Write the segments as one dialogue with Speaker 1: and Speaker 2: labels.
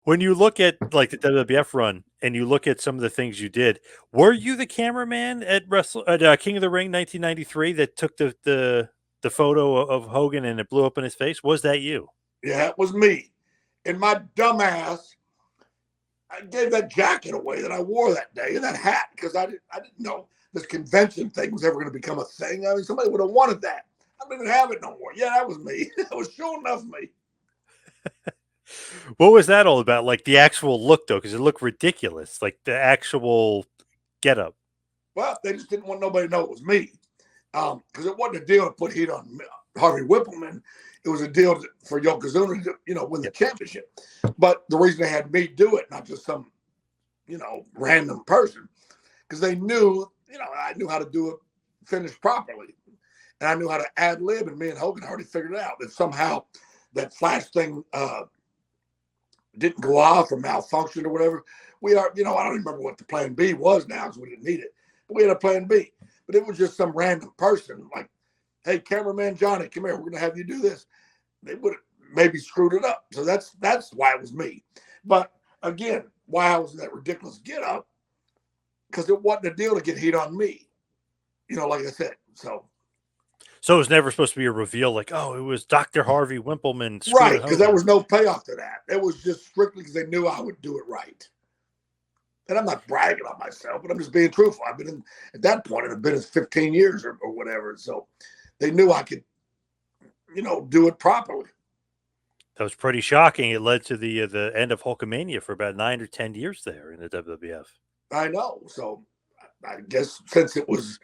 Speaker 1: When you look at like the WWF run and you look at some of the things you did, were you the cameraman at King of the Ring 1993 that took the photo of Hogan and it blew up in his face? Was that you?
Speaker 2: Yeah, it was me. And my dumbass, I gave that jacket away that I wore that day and that hat because I didn't know this convention thing was ever going to become a thing. I mean, somebody would have wanted that. I don't even have it no more. Yeah, that was me. That was sure enough me.
Speaker 1: What was that all about? Like the actual look, though, because it looked ridiculous. Like the actual getup.
Speaker 2: Well, they just didn't want nobody to know it was me. Because it wasn't a deal to put heat on Harvey Whippleman. It was a deal for Yokozuna to, win the championship. But the reason they had me do it, not just some, random person, because they knew, I knew how to do it, finish properly. And I knew how to ad lib, and me and Hogan already figured it out. If somehow that flash thing didn't go off or malfunctioned or whatever, I don't remember what the plan B was now because we didn't need it. But we had a plan B. But it was just some random person like, hey, cameraman Johnny, come here. We're going to have you do this. They would have maybe screwed it up. So that's why it was me. But again, why I was in that ridiculous get up, because it wasn't a deal to get heat on me. Like I said.
Speaker 1: So it was never supposed to be a reveal like, oh, it was Dr. Harvey Whippleman.
Speaker 2: Right, because there was no payoff to that. It was just strictly because they knew I would do it right. And I'm not bragging on myself, but I'm just being truthful. I've been at that point, it had been 15 years or whatever. So they knew I could, do it properly.
Speaker 1: That was pretty shocking. It led to the end of Hulkamania for about 9 or 10 years there in the WWF.
Speaker 2: I know. So I guess since it was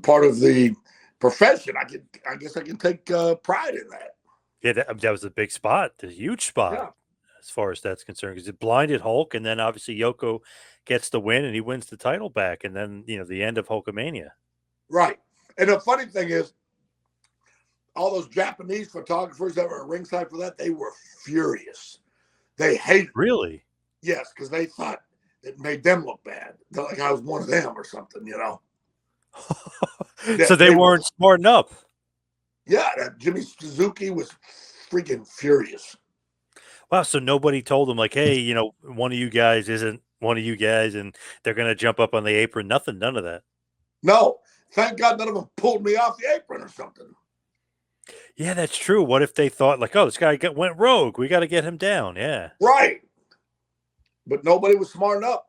Speaker 2: part of the profession, I guess I can take pride in that.
Speaker 1: Yeah, that was a big spot, a huge spot. Yeah. As far as that's concerned, because it blinded Hulk, and then obviously Yoko gets the win, and he wins the title back, and then the end of Hulkamania.
Speaker 2: Right, and the funny thing is, all those Japanese photographers that were ringside for that, they were furious. They hated.
Speaker 1: Really?
Speaker 2: Yes, because they thought it made them look bad. They're like I was one of them or something,
Speaker 1: So they weren't smarting up.
Speaker 2: Yeah, Jimmy Suzuki was freaking furious.
Speaker 1: Wow, so nobody told them like, hey, one of you guys isn't one of you guys, and they're gonna jump up on the apron. Nothing, none of that.
Speaker 2: No, thank God none of them pulled me off the apron or something.
Speaker 1: Yeah, that's true. What if they thought like, oh, this guy went rogue? We got to get him down. Yeah,
Speaker 2: right. But nobody was smart enough.